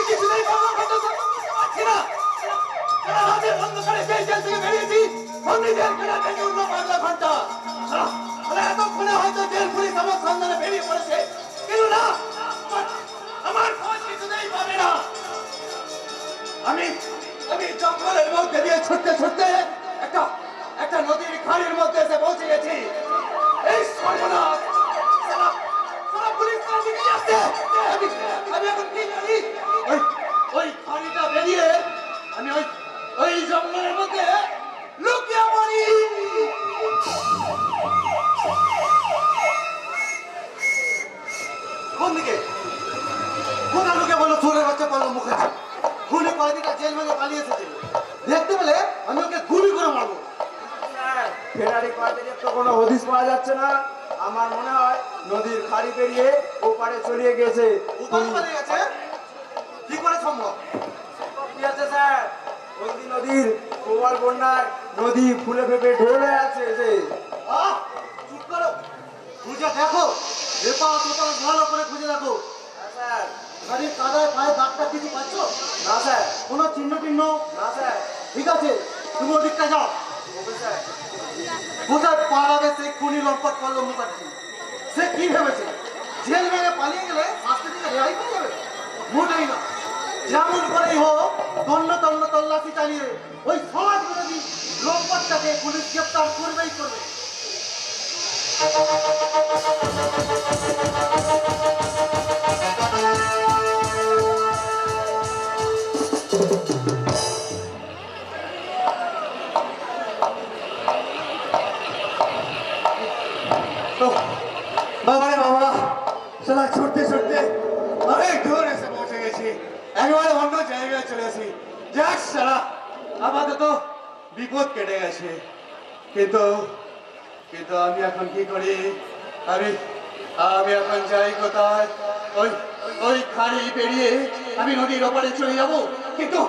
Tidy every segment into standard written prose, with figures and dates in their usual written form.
কিছুতেই কখনো করতে পারছি না। সারা রাতের অন্ধকারে সেই জেল থেকে বেরিয়েছি, বন্দীদের ফেরা থেকে উঠলো পাগলা ঘন্টা। এতক্ষণে হয়তো জেল পুলিশ আমার সন্ধানে বেরিয়ে পড়েছে, কিন্তু না, আমার খোঁজ কিছুতেই পাবে না। আমি আমি জঙ্গলের মধ্যে দিয়ে ছুটতে ছুটতে একটা নদীর খাড়ির মধ্যে এসে পৌঁছে গেছি। এই সর্বনাশ, সারা পুলিশ তার দিকে যাচ্ছে। আমি এখন কি জানি, ওই খাড়িটা বেরিয়ে আমি ওই জঙ্গলের মধ্যে লুকিয়ে পড়ি। কোন দিকে? কোথা লুকিয়ে বললো? চোরের বাচ্চা পড়লো মুখে খুনি কয়েদিটা জেল ভেঙে পালিয়ে এসেছে। দেখতে পেলে আমি ওকে গুলি করে মারবো। ফেরারি কয়েদিদের তো কোনো হদিস পাওয়া যাচ্ছে না। আমার মনে হয় নদীর খাড়ি পেরিয়ে ওপারে চলিয়ে গেছে। ওপারে পালিয়ে গেছে? কি করে সম্ভব? কি আছে স্যার, ওই নদীর প্রবল বন্যায় নদী ফুলে ফেপে ঢেউ হয়ে আছে যে। চুপ করো, খুঁজে দেখো, এপাশ ওপাশ ভালো করে খুঁজে দেখো। স্যার, গাড়ির কাদায় পায়ে দাগটা কিছু পাচ্ছ? না স্যার। কোনো চিহ্ন টিহ্ন? না স্যার। ঠিক আছে, তুমি ওদিকটা যাও। Okay sir. কোথায় পালাবে সেই খুনি লম্পট করলো মুখার্জি? সে কি ভেবেছে জেল ভেঙে পালিয়ে গেলে শাস্তি থেকে রেহাই পেয়ে যাবে? মোটেই না। যেমন করেই হোক তন্ন তল্লাশি চালিয়ে ওই সমাজ বিরোধী লম্পটটাকে পুলিশ গ্রেপ্তার করবেই করবে। বাবা রে বাবা, সালা ছুটতে ছুটতে অনেক দূর এসে পৌঁছে গেছি, একেবারে অন্য জায়গায় চলে আসি। যাক সালা, আপাতত বিপদ কেটে গেছে। কিন্তু কিন্তু আমি এখন কি করি? আমি আমি এখন যাই কোথায়? ওই ওই খাড়ি পেরিয়ে আমি নদীর ওপারে চলে যাব। কিন্তু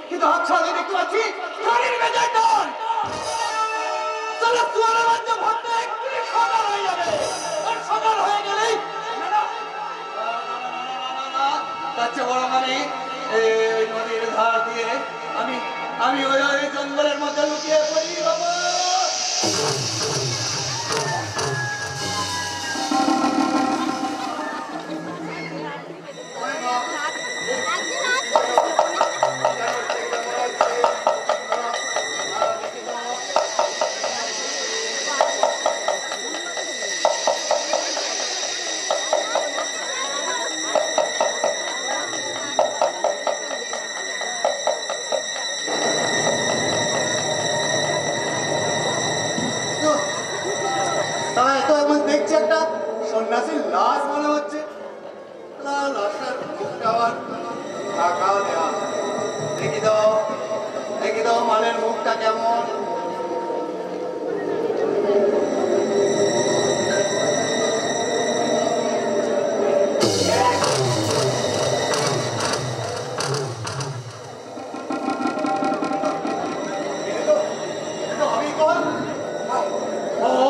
কিন্তু আচ্ছা, আমি দেখতে পাচ্ছি খাড়ির মেজাজ নয়, সালা চোরের মধ্যে ভর্তি একটি সকাল হয়ে যাবে। আর সকাল হয়ে গেলেই তার চেয়ে বড় মানে এই নদীর ধার দিয়ে আমি আমি ওই ওই জঙ্গলের মধ্যে লুকিয়ে পড়ি। বাবা দেখছি একটা সন্ন্যাসীর লাশ মনে হচ্ছে। লাশের মুখটা আবার ঢাকা দেওয়া। দেখি দাও মালের মুখটা কেমন।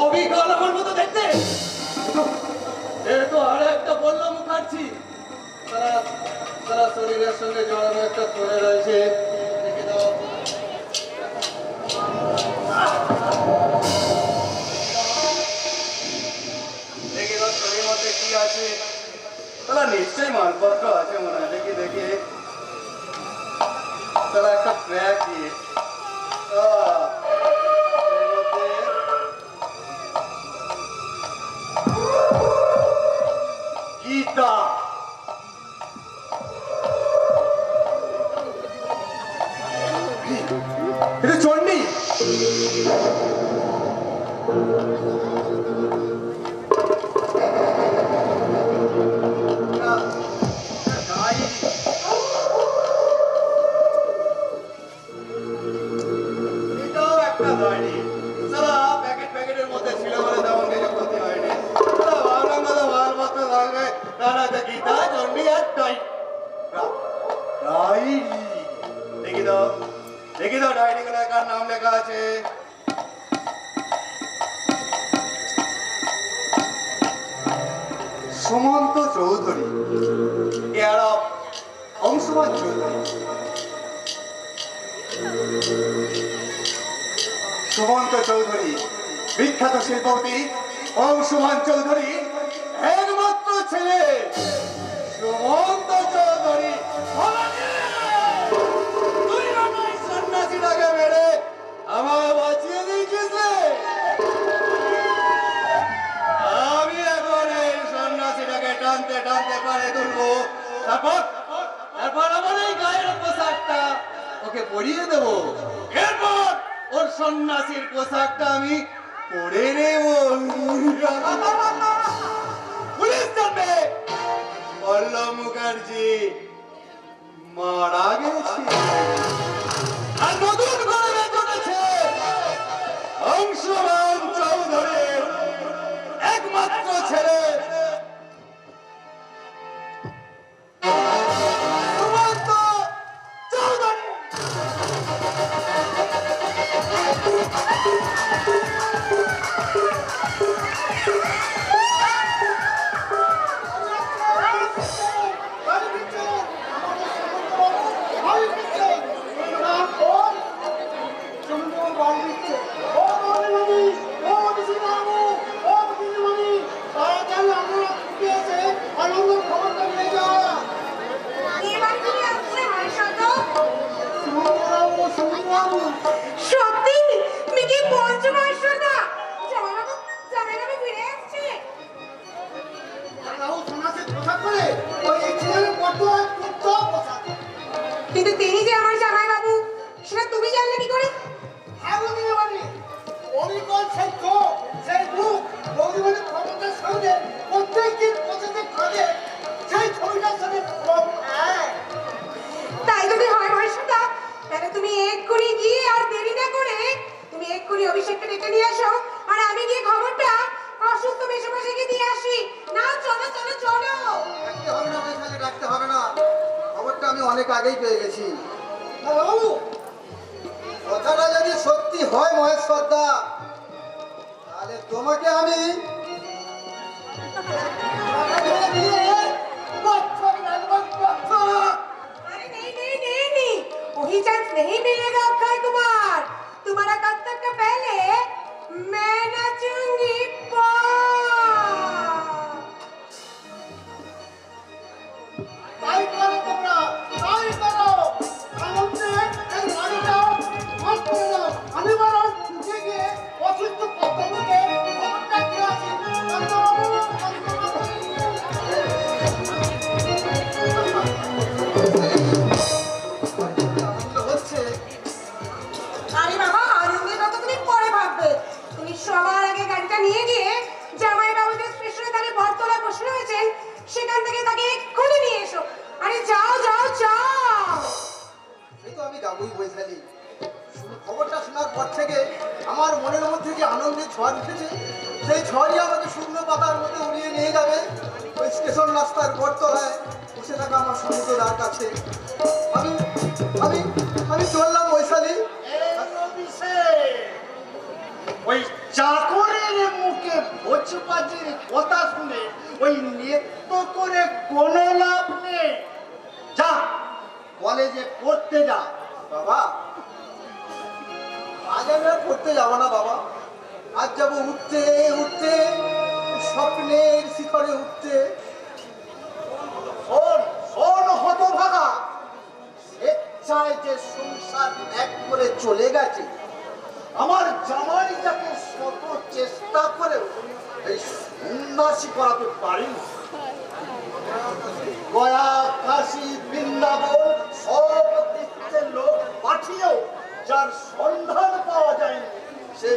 অবিকল আমার মতো দেখতে, এতো আর একটা বললো মুখার্জি। তারা শরীরের সঙ্গে জড়ানো একটা করে রয়েছে। দেখে দাও, দেখে দাও শরীরের মধ্যে কি আছে। তারা নিশ্চয়ই মালপত্র আছে মনে হয়। দেখি তারা একটা ব্যাগ দিয়ে গীতা। এটা চন্ডী। এটাও একটা গাড়ি। সারা প্যাকেটের মধ্যে ছিল বলে তেমন কিছু ক্ষতি হয়নি। গীতা চন্ডী আর ডায়েরি। দেখি দাও ডায়েরি গুলো কার নাম লেখা আছে। সুমন্ত চৌধুরী, কেয়ার অফ অংশমান সুমন্ত চৌধুরী, বিখ্যাত শিল্পপতি অংশুমান চৌধুরী একমাত্র ছেলে সুমন্ত চৌধুরী। তুই আমায় সন্ন্যাসীটাকে মেরে আমায় বাঁচিয়ে দিয়েছিস রে। আমি এখন এই সন্ন্যাসীটাকে টানতে টানতে পারে তুলবো, তারপর তারপর আমার এই গায়ের পোশাকটা ওকে পরিয়ে দেবো। এরপর ওর সন্ন্যাসীর পোশাকটা আমি পরে নেব। পুলিশ জানবে পল্লব মুখার্জি মারা গেছে, আর নতুন করে বেঁচেছে অংশুমান চৌধুরীর একমাত্র ছেলে সুমন্ত চৌধুরী। সত্যি মিকি পঞ্চমাশটা জামাইবাবু জামাইবাবু ফিরে আসছে। কিন্তু তিনি যে আমার জামাইবাবু সেটা তুমি জানলে কি করে? তাই যদি হয় ভরসাটা, তাহলে তুমি এক্ষুনি গিয়ে আর দেরি না করে তুমি এক্ষুনি অভিষেকটা ডেকে নিয়ে আসো, আর আমি গিয়ে খবরটা অসুস্থ মেশামশাইকে দিয়ে আসি। না চলো চলো চলো। রাখতে হবে না, খবরটা আমি অনেক আগেই পেয়ে গেছি। কথাটা যদি সত্যি হয় মহেশ্বর দা, তাহলে তোমাকে আমি अरे नहीं नहीं नहीं नहीं, वही चांस नहीं मिलेगा अक्षय कुमार। तुम्हारा कत्थक का पहले मैं नाचूंगी হচ্ছে। আরে বাবা, আনন্দের কথা তুমি পরে ভাববে। তুমি সবার আগে গাড়িটা নিয়ে গিয়ে জামাইবাবু যে স্টেশনে তাকে বটতলা বসে রয়েছেন সেখান থেকে তাকে এক্ষুনি নিয়ে এসো। আরে যাও যাও যাও। এই তো আমি যাবই বৈশালী। খবরটা শোনার পর থেকে আমার মনের মধ্যে যে আনন্দের ঝড় উঠেছে, সেই ঝড়ই আমাকে শুকনো পাতার মধ্যে উড়িয়ে নিয়ে যাবে ওই স্টেশন রাস্তার বটতলায় বসে থাকা আমার সমুদ্রদার কাছে। আমি আমি আমি চললাম বৈশালী। ওই চাকরের মুখে ভোজবাজির কথা শুনে ওই নৃত্য করে কোনো লাভ নেই। যা কলেজে পড়তে যা। বাবা, আজ আমি আর পড়তে যাবো না বাবা। আজ যাবো উঠতে উঠতে, স্বপ্নের শিখরে উঠতে। শোন শোন হতভাগা, স্বেচ্ছায় যে সংসার ত্যাগ করে চলে গেছে, আমার জামাই যাকে শত চেষ্টা করে এই সন্ন্যাসী করাতে পারিনি। গয়া, কাশী, বৃন্দাবন সব তীর্থের লোক পাঠিয়েও যার সন্ধান পাওয়া যায়নি, সে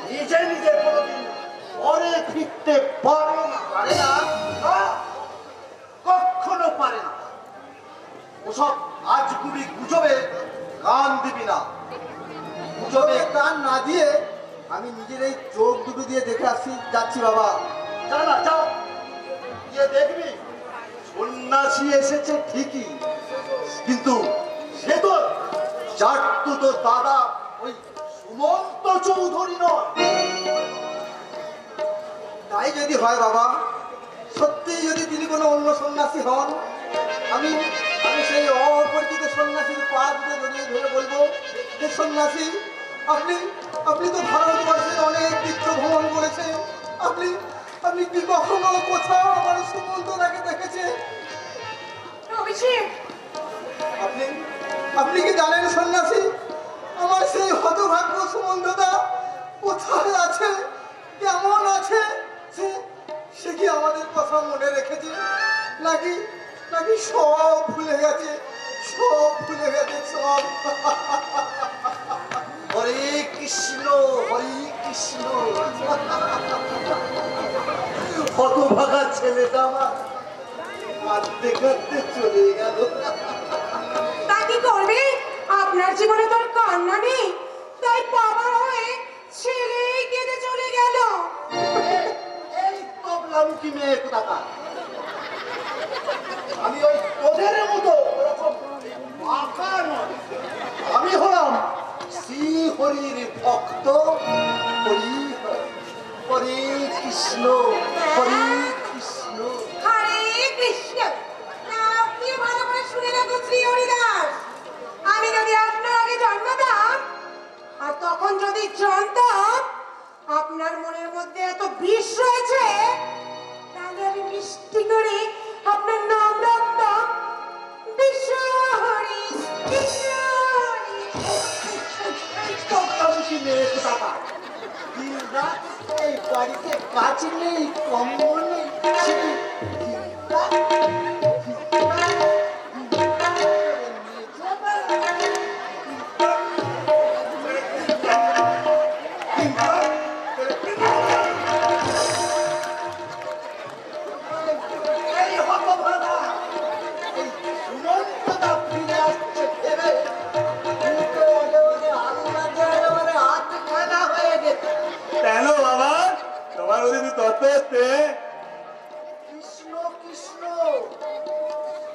নিজে নিজে কোনোদিন পরে ফিরতে পারে না। পারে না? না, কখনো পারে না। ওসব আজগুবি গুজবে কান দিবি না। গুজবে কান না দিয়ে আমি নিজের এই চোখ দুটো দিয়ে দেখে যাচ্ছি বাবা। যা না, যাও গিয়ে দেখবি সন্ন্যাসী এসেছে ঠিকই, কিন্তু সে তো জাট্টু তো দাদা ওই সুমন্ত চৌধুরী নয়। তাই যদি হয় বাবা, সত্যি যদি তিনি কোনো অন্য সন্ন্যাসী হন, আমি আমি সেই দুটো জড়িয়ে ধরে বলবো, হে সন্ন্যাসী, আপনি আপনি তো ভারতবর্ষের অনেক তীর্থ ভ্রমণ করেছেন। আপনি আপনি কি কখনো কোথাও আমার সুমন্তদাকে দেখেছেন? অভিষেক, আপনি আপনি কি জানেন সন্ন্যাসী, আমার সেই হতভাগ্য সুমন্তদা কোথায় আছে, কেমন আছে? সে কি আমাদের কথা মনে রেখেছে, নাকি নাকি সব ভুলে গেছে, সব ভুলে গেছে সব? হরে কৃষ্ণ, হরে কৃষ্ণ। হতভাগা ছেলেটা আমার কাঁদতে কাঁদতে চলে গেল। তা কি করবে? আপনার জীবনে তোর কান্না নেই, তাই বাবার হয়ে ছেলেই কেঁদে চলে গেল। এই তবলামুখী মেয়ে কোথাকার। আমি ওই তোদের মতো ওরকম মাথা নয়। আমি হলাম শ্রী হরির ভক্ত। হরি হরে কৃষ্ণ, হরে কৃষ্ণ। হরে কৃষ্ণ। না, আপনি ভালো করে শুনে রাখুন শ্রী হরিদাস, আমি যদি আপনার আগে জন্মতাম আর তখন যদি জানতাম আপনার মনের মধ্যে এত বিষ রয়েছে, তাহলে আমি মিষ্টি করে আপনার নাম রাখতাম বিশ্বহরি, বিশ্বহরি। তবলামুখী মেয়ে কোথাকার। দিন রাত এই বাড়িতে কাজ নেই, কম্বল নেই, শুধু দিনরাত এই হতভাগা, এই সুমন্তদা ফিরে আসছে ভেবে দুটো একেবারে আল্লাহকে একেবারে হাত খানা হয়ে গেছে। কেন বাবা, তোমার যদি তত্ত্ব হচ্ছে? কৃষ্ণ কৃষ্ণ,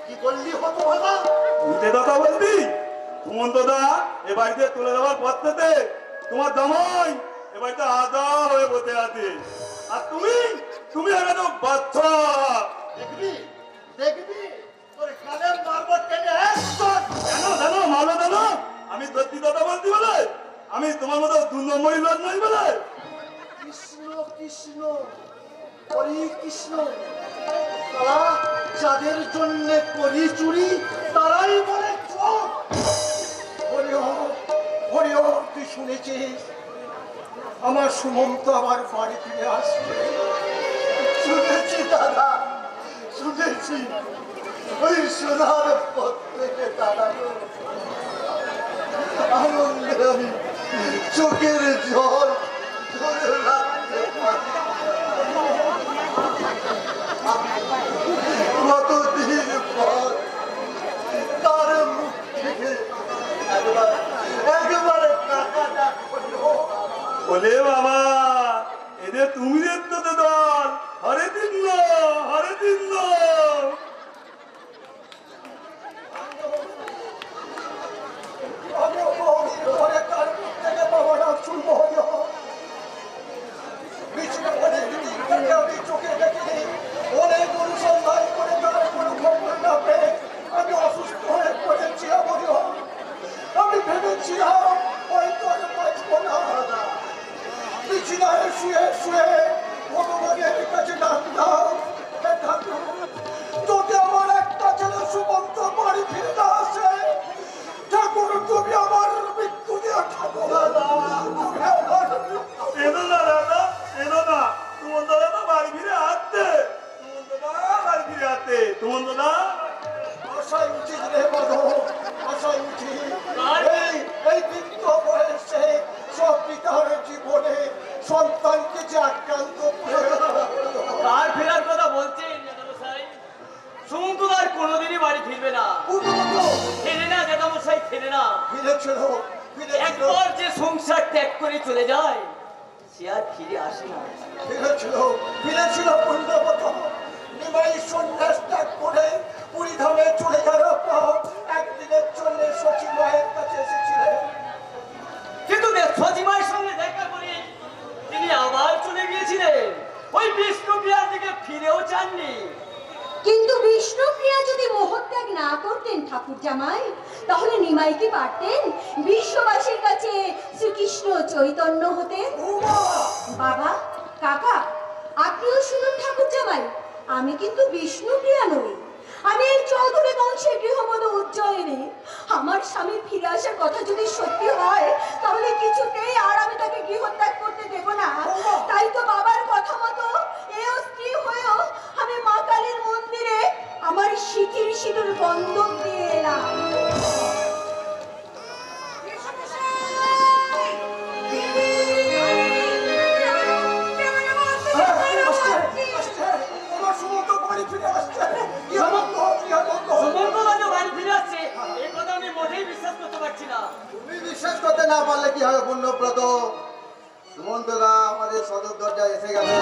কি বললি হতভাগা? উল্টে কথা বলবি? সুমন্তদা এ বাড়িতে তুলে দেওয়ার পর থেকে তোমার জামাই এ বাড়িতে আদা হয়ে বসে আছে, আর তুমি তুমি এখন বাচ্চা। দেখবি দেখবি তোর কানে মারবো টেনে একদম। কেন জানো মালো জানো, আমি সত্যি কথা বলছি বলে, আমি তোমার মতো 2 নম্বরই লোক নই বলে। কৃষ্ণ কৃষ্ণ, হরি কৃষ্ণ। তারা যাদের জন্য করি চুরি তারাই বলে চোর। হরিও তুই শুনেছিস আমার সুমন্ত আমার বাড়ি ফিরে আসবে? শুনেছি দাদা, শুনেছি। ওই সোনার পথ থেকে দাঁড়ানো আনন্দে আমি চোখের জল ধরে রাখতে পারি। কতদিন পর তার মুখ থেকে একবারে টাকাটা করলো। বলে বাবা, এদের তুমি দেখতো তো দল, হরে দিন হরে দিন। আমি অসুস্থ হয়ে পড়েছি, আমি ভেবেছিলাম হয়তো আমি বাঁচবো না। বিছানায় শুয়ে শুয়ে ভগবানের কাছে ডাক দাও, যদি আমার একটা ছেলে সুমন্ত বাড়ি ফিরে না আসে, ঠাকুর তুমি আমার মৃত্যু দিয়ে ঠাকুর তুমি আমার এলো না দাদা, এলো না। তোমার দাদা তো বাড়ি ফিরে আসছে, তোমার দাদা বাড়ি ফিরে আসছে, তোমার দাদা। আশাই উচিত রে বাধব, আশাই উচিত। এই বৃদ্ধ বয়সে সব পিতার জীবনে সন্তানকে যে আক্রান্ত করে। তার ফেরার কথা বলছেন জ্যাঠামশাই? সুমন্তদার কোনোদিনই বাড়ি ফিরবে না। ফেরে না জ্যাঠামশাই, ফেরে না। ফিরেছিল একবার যে সংসার ত্যাগ করে চলে যায় সে আর ফিরে আসে না। ফিরেছিল পুণ্যবত নিমাই সন্ন্যাস ত্যাগ করে পুরী ধামে চলে যাওয়ার পর একদিনের জন্য সচিব মায়ের কাছে এসেছিলেন। কিন্তু সচিমায়ের সঙ্গে দেখা করে তিনি আবার চলে গিয়েছিলেন, ওই বিষ্ণুপ্রিয়ার দিকে ফিরেও চাননি। কিন্তু বিষ্ণুপ্রিয়া যদি মোহত্যাগ না করতেন ঠাকুর জামাই, তাহলে নিমাই কি পারতেন বিশ্ববাসীর কাছে শ্রীকৃষ্ণ চৈতন্য হতে? বাবা, কাকা, আপনিও শুনুন ঠাকুর জামাই, আমি কিন্তু বিষ্ণুপ্রিয়া নই। আমি এই চৌধুরী বংশের গৃহবধূ উজ্জয়িনী। আমার স্বামী ফিরে আসার কথা যদি সত্যি হয়, তাহলে কিছুতেই আর আমি তাকে গৃহত্যাগ করতে দেব না। তাই তো বাবার কথা মতো এও স্ত্রী হয়েও আমি মা কালীর মন্দিরে আমার সিঁথির সিঁদুর বন্ধক দিয়ে এলাম। আমার সুমন্ত বাড়ি ফিরে আসছে। কি হলো? সুমন্ত দাদা বাড়ি ফিরে আসছে, এই কথা আমি মোটেই বিশ্বাস করতে পারছি না। তুমি বিশ্বাস করতে না পারলে কি হবে পুণ্যব্রত? সুমন্তদা আমাদের সদর দরজায় এসে গেছে।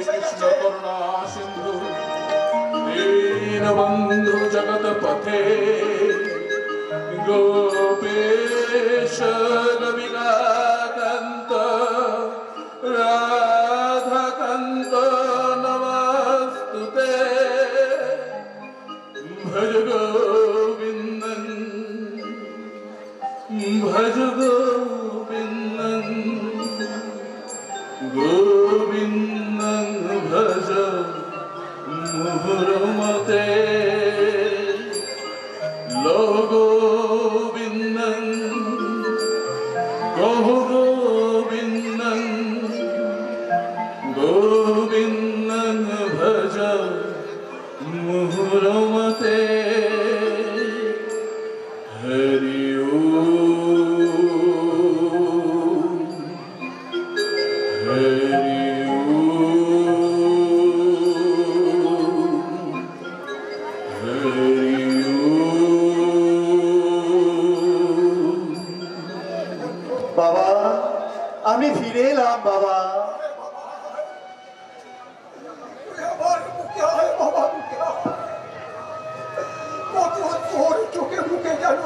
কৃষ্ণ করুণা সিন্ধু দীনবন্ধু জগৎ পথে গোপেশ গোপিকাকান্ত রাধাকান্ত নমস্তুতে ভজ গোবিন্দন ভজ গোবিন্দন গোবিন্দং ভজ মুহুরমতে লো গোবিন্দং কহ গোবিন্দং গোবিন্দং ভজ মুহুরমতে হরি বাবা, আমি ফিরে এলাম বাবা। আমার মুখে হয় বাবা, মুখে হয়। কত তোর চোখে মুখে গেল।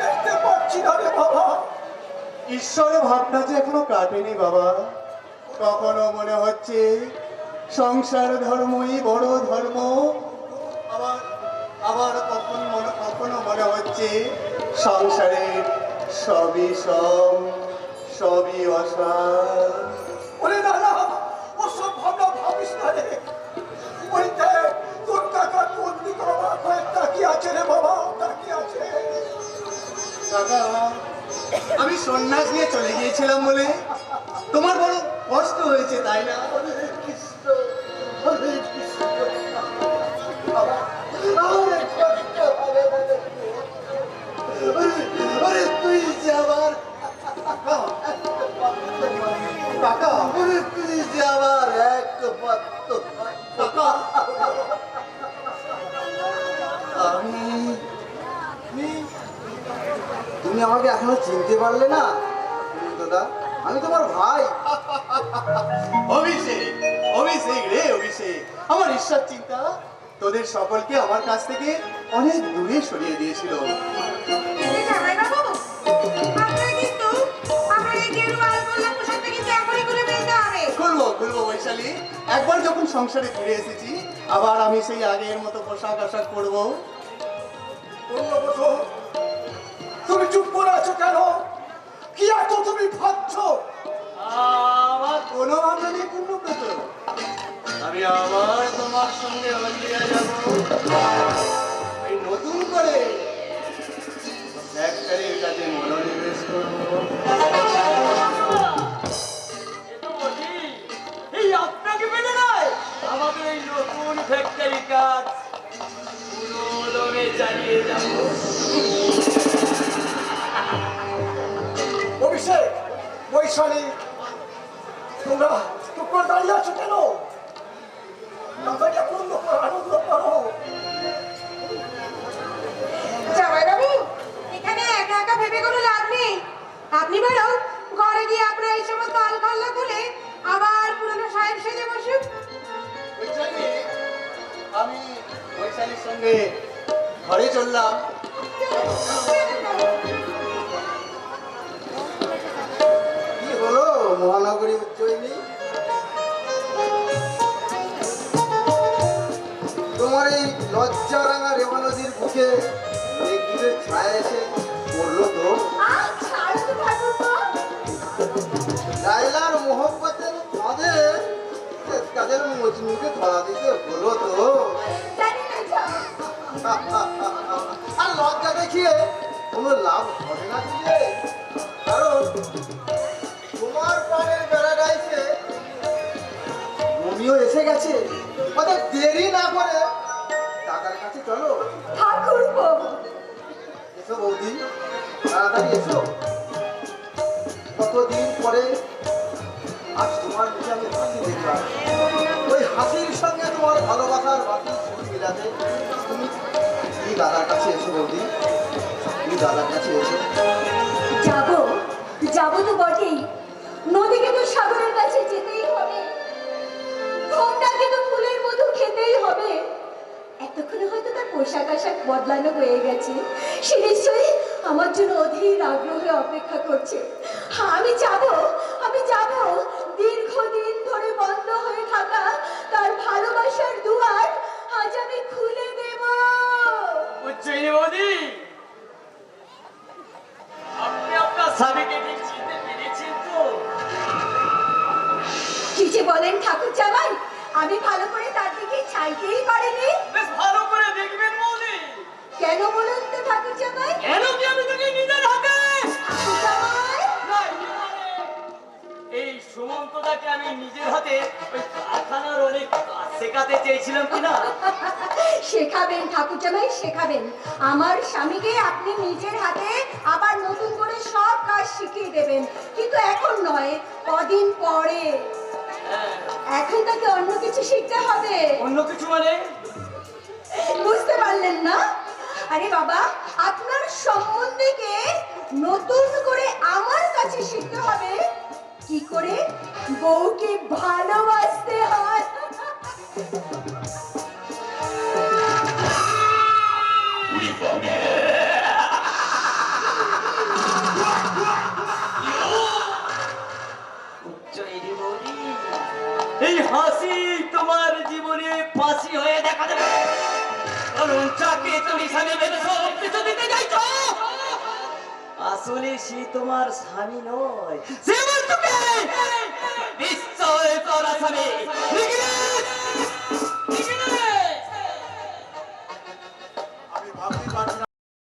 দেখতে পাচ্ছি না রে বাবা। ঈশ্বরের ভাবনা যে এখনো কাটেনি বাবা। কখনো মনে হচ্ছে সংসার ধর্মই বড় ধর্ম, আবার আবার কখনো মনে হচ্ছে সংসারের সবই সবই অসার। ওরে দাদা, ওসব ভাবনা ভাবিস না রে। ওই দেখ, তোর কাকা বন্দি করা হয়ে তাকিয়ে আছে রে বাবা, তাকিয়ে আছে। কাকা, আমি সন্ন্যাস নিয়ে চলে গিয়েছিলাম বলে তোমার বড় কষ্ট হয়েছে, তাই না? হরে কৃষ্ণ, হরে কৃষ্ণ। আমার কষ্ট হবে না রে। আরে তুই যে আবার কাকা, ওরে তুই যে আমার একমাত্র কাকা, তুমি আমাকে এখনো চিনতে পারলে না দাদা? আমি তোমার ভাই। অভিষেক, অভিষেক রে অভিষেক, আমার ঈশ্বর চিন্তা তোদের সকলকে আমার কাছ থেকে অনেক দূরে সরিয়ে দিয়েছিল। জামাইবাবু, আপনারা কিন্তু আপনাদের গেরুয়া আলপনা পোশাকটা কিন্তু এখনই খুলে ফেলতে হবে। খুলবো বৈশালী, একবার যখন সংসারে ফিরে এসেছি আবার আমি সেই আগের মতো পোশাক আশাক করবো। পুণ্যব্রত, তুমি চুপ করে আছো কেন? কি এত তুমি ভাবছো? আমার কোনো ভাবনা নেই পূর্ণব্রত, আমি আবার তোমার সঙ্গে হলিয়া যাব। এই নতুন করে ফ্যাক্টরির কাছে মনোনিবেশ করবো। এই আপনাকে পেলে নয়, আমাদের এই নতুন ফ্যাক্টরি কাজ পুরো দমে চালিয়ে যাবো। অভিষেক, বৈশালী, তোমরা চুপ করে দাঁড়িয়ে আছো কেন? আনন্দ করো, আনন্দ করো। জামাইবাবু, এখানে একা একা ভেবে কোনো লাভ নেই। আপনি বরং ঘরে গিয়ে আপনার এই সমস্ত আলখাল্লা খুলে আবার পুরনো সাহেব সেজে বসুন। বৈশালী, আমি বৈশালীর সঙ্গে ঘরে চললাম। কি হলো মহানগরী উজ্জয়িনী? লজ্জা রাঙা রেবা নদীর বুকে মেঘদূতের ছায়া এসে পড়লো তো আর ছাড়ো তো ঠাকুরপো। লাইলার মোহব্বতের কাদের মজনুকে ধরা দিতে হলো তো জানি না যাও। আর লজ্জা দেখিয়ে কোনো লাভ হবে না দিলে, কারণ তোমার প্রাণের প্যারাডাইসে রোমিও এসে গেছে। ওদের দেরি না করে দাদার কাছে চলো। ঠাকুরপো, এসো বৌদি, তাড়াতাড়ি এসো। কতদিন পরে আজ তোমার মুখে আমি হাসি দেখলাম। ওই হাসির সঙ্গে তোমার ভালোবাসার বাকি ছবি মেলাতে তুমি দাদার কাছে এসো বৌদি, তুমি দাদার কাছে এসো। যাবো যাবো তো বটেই। নদীকে তো সাগরের কাছে যেতেই হবে, ঠোঁটটাকে তো ফুলের মধু খেতেই হবে। এতক্ষণে হয়তো তার পোশাক আশাক বদলানো হয়ে গেছে, সে নিশ্চয়ই আমার জন্য অধীর আগ্রহে অপেক্ষা করছে। হ্যাঁ, আমি যাব দীর্ঘদিন ধরে বন্ধ হয়ে থাকা তার ভালোবাসার দুয়ার আজ আমি খুলে দেব। উজ্জয়িনী বৌদি, আপনি আপনার স্বামীকে ঠিক চিনতে পেরেছেন তো? কি যে বলেন ঠাকুর জামাই, আমি ভালো করে তার দিকে চাইতেই পারিনি। বেশ ভালো করে দেখবেন বৌদি। কেন বলুন তো ঠাকুর জামাই? কেন কি আমি তোকে নিজের হাতে ঠাকুর জামাই, এই সুমন্তদাকে আমি নিজের হাতে ওই কারখানার অনেক কাজ শেখাতে চেয়েছিলাম কিনা? শেখাবেন ঠাকুর জামাই, শেখাবেন। আমার স্বামীকে আপনি নিজের হাতে আবার নতুন করে সব কাজ শিখিয়ে দেবেন, কিন্তু এখন নয়, কদিন পরে। এখন তাকে অন্য কিছু শিখতে হবে। অন্য কিছু মানে? বুঝতে পারলেন না? আরে বাবা, আপনার সম্বন্ধেকে নতুন করে আমার কাছে শিখতে হবে কি করে বউকে ভালোবাসতে হয়। উজ্জয়িনী বৌদি, এই হাসি তোমার জীবনে ফাঁসি হয়ে দেখা দেবে। কারণ যাকে তুমি স্বামী ভেবে সব কিছু দিতে চাইছো, আসলে সে তোমার স্বামী নয়, সে আমার তোকে নিশ্চয় করা স্বামী।